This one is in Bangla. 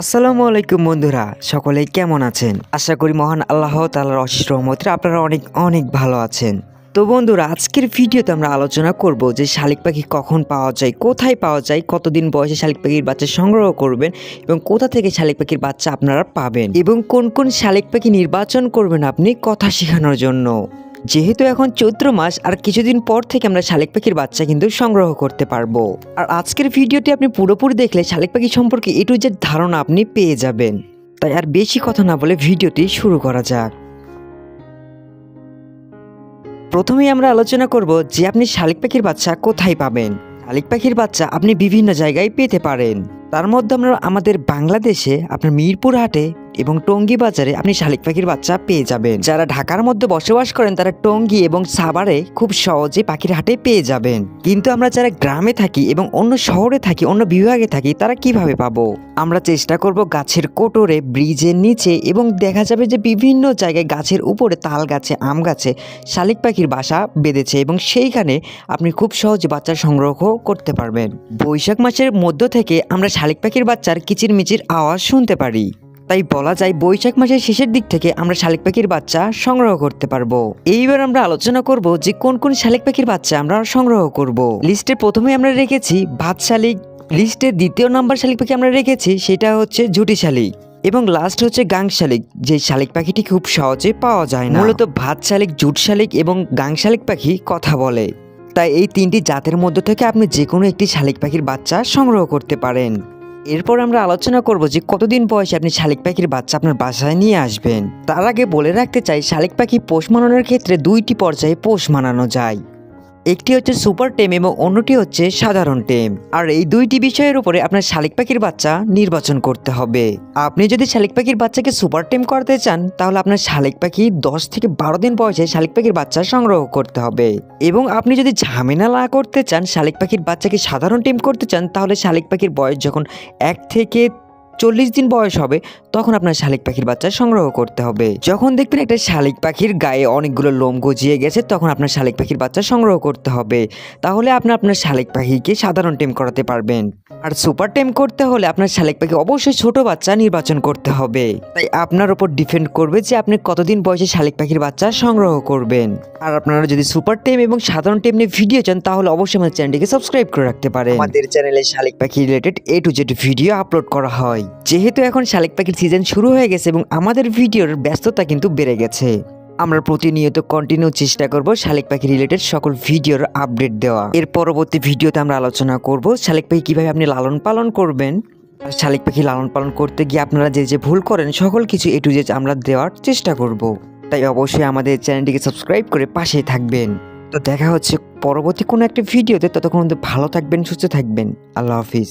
আসসালামু আলাইকুম বন্ধুরা, সকলেই কেমন আছেন? আশা করি মহান আল্লাহ তাআলার অশেষ রহমতে আপনারা অনেক অনেক ভালো আছেন। তো বন্ধুরা, আজকের ভিডিওতে আমরা আলোচনা করব যে শালিক পাখি কখন পাওয়া যায়, কোথায় পাওয়া যায়, কতদিন বয়সে শালিক পাখির বাচ্চা সংগ্রহ করবেন এবং কোথা থেকে শালিক পাখির বাচ্চা আপনারা পাবেন এবং কোন কোন শালিক পাখি নির্বাচন করবেন আপনি কথা শেখানোর জন্য। যেহেতু এখন চৈত্র মাস আর কিছুদিন পর থেকে আমরা শালিক পাখির বাচ্চা কিন্তু সংগ্রহ করতে পারবো। আর আজকের ভিডিওটি আপনি পুরোপুরি দেখলে শালিক পাখি সম্পর্কে এ টু জেড ধারণা আপনি পেয়ে যাবেন। তাই আর বেশি কথা না বলে ভিডিওটি শুরু করা যাক। প্রথমেই আমরা আলোচনা করব যে আপনি শালিক পাখির বাচ্চা কোথায় পাবেন। শালিক পাখির বাচ্চা আপনি বিভিন্ন জায়গায় পেতে পারেন। তার মধ্যে আমরা আমাদের বাংলাদেশে আপনার মিরপুর হাটে এবং টঙ্গী বাজারে আপনি শালিক পাখির বাচ্চা পেয়ে যাবেন। যারা ঢাকার মধ্যে বসবাস করেন তারা টঙ্গী এবং সাভারে খুব সহজে পাখির হাটে পেয়ে যাবেন। কিন্তু আমরা যারা গ্রামে থাকি এবং অন্য শহরে থাকি, অন্য বিভাগে থাকি, তারা কিভাবে পাবো? আমরা চেষ্টা করব গাছের কোটরে, ব্রিজের নিচে এবং দেখা যাবে যে বিভিন্ন জায়গায় গাছের উপরে, তাল গাছে, আম গাছে শালিক পাখির বাসা বেঁধেছে এবং সেইখানে আপনি খুব সহজে বাচ্চা সংগ্রহ করতে পারবেন। বৈশাখ মাসের মধ্য থেকে আমরা শালিক পাখির বাচ্চার কিচিরমিচির আওয়াজ শুনতে পারি। তাই বলা যায় বৈশাখ মাসের শেষের দিক থেকে আমরা শালিক পাখির বাচ্চা সংগ্রহ করতে পারবো। এইবার আমরা আলোচনা করব যে কোন কোন শালিক পাখির বাচ্চা আমরা সংগ্রহ করব। লিস্টে প্রথমে আমরা রেখেছি ভাত শালিক, লিস্টের দ্বিতীয় নাম্বার শালিক পাখি আমরা রেখেছি সেটা হচ্ছে ঝুটি শালিক এবং লাস্ট হচ্ছে গাং শালিক, যে শালিক পাখিটি খুব সহজে পাওয়া যায় না। মূলত ভাত শালিক, জুট শালিক এবং গাং শালিক পাখি কথা বলে। তাই এই তিনটি জাতের মধ্যে থেকে আপনি যে কোনো একটি শালিক পাখির বাচ্চা সংগ্রহ করতে পারেন। এরপর আমরা আলোচনা করব যে কতদিন বয়সে আপনি শালিক পাখির বাচ্চা আপনার বাসায় নিয়ে আসবেন। তার আগে বলে রাখতে চাই, শালিক পাখি পোষ মানানোর ক্ষেত্রে দুইটি পর্যায়ে পোষ মানানো যায়। একটি হচ্ছে সুপার টেম এবং অন্যটি হচ্ছে সাধারণ টেম। আর এই দুইটি বিষয়ের উপরে আপনার শালিক পাখির বাচ্চা নির্বাচন করতে হবে। আপনি যদি শালিক পাখির বাচ্চাকে সুপার টেম করতে চান তাহলে আপনার শালিক পাখি 10 থেকে 12 দিন বয়সে শালিক পাখির বাচ্চা সংগ্রহ করতে হবে। এবং আপনি যদি ঝামেলা না করতে চান, শালিক পাখির বাচ্চাকে সাধারণ টেম করতে চান, তাহলে শালিক পাখির বয়স যখন 1 থেকে 40 দিন বয়স হবে তখন আপনার শালিক পাখির বাচ্চা সংগ্রহ করতে হবে। যখন দেখবেন একটা শালিক পাখির গায়ে অনেকগুলো লোম গজিয়ে গেছে তখন আপনার শালিক পাখির বাচ্চা সংগ্রহ করতে হবে। তাহলে আপনার শালিক পাখিকে সাধারণ টেম করাতে পারবেন। আর সুপার টেম করতে হলে আপনার শালিক পাখি অবশ্যই ছোট বাচ্চা নির্বাচন করতে হবে। তাই আপনার উপর ডিপেন্ড করবে যে আপনি কতদিন বয়সে শালিক পাখির বাচ্চা সংগ্রহ করবেন। আর আপনারা যদি সুপার টেম এবং সাধারণ টেম নিয়ে ভিডিও চান তাহলে অবশ্যই আমাদের চ্যানেলটিকে সাবস্ক্রাইব করে রাখতে পারেন। আমাদের চ্যানেলে শালিক পাখি related A to Z video upload করা হয়। যেহেতু এখন শালিক পাখির সিজন শুরু হয়ে গেছে এবং আমাদের ভিডিওর ব্যস্ততা কিন্তু বেড়ে গেছে, আমরা প্রতিনিয়ত কন্টিনিউ চেষ্টা করব শালিক পাখি রিলেটেড সকল ভিডিওর আপডেট দেওয়া। এর পরবর্তী ভিডিওতে আমরা আলোচনা করব শালিক পাখি কিভাবে আপনি লালন পালন করবেন। আর শালিক পাখি লালন পালন করতে গিয়ে আপনারা যে যে ভুল করেন সকল কিছু A to Z আমরা দেওয়ার চেষ্টা করব। তাই অবশ্যই আমাদের চ্যানেলটিকে সাবস্ক্রাইব করে পাশেই থাকবেন। তো দেখা হচ্ছে পরবর্তী কোনো একটা ভিডিওতে। ততক্ষণ ভালো থাকবেন, সুস্থ থাকবেন। আল্লাহ হাফিজ।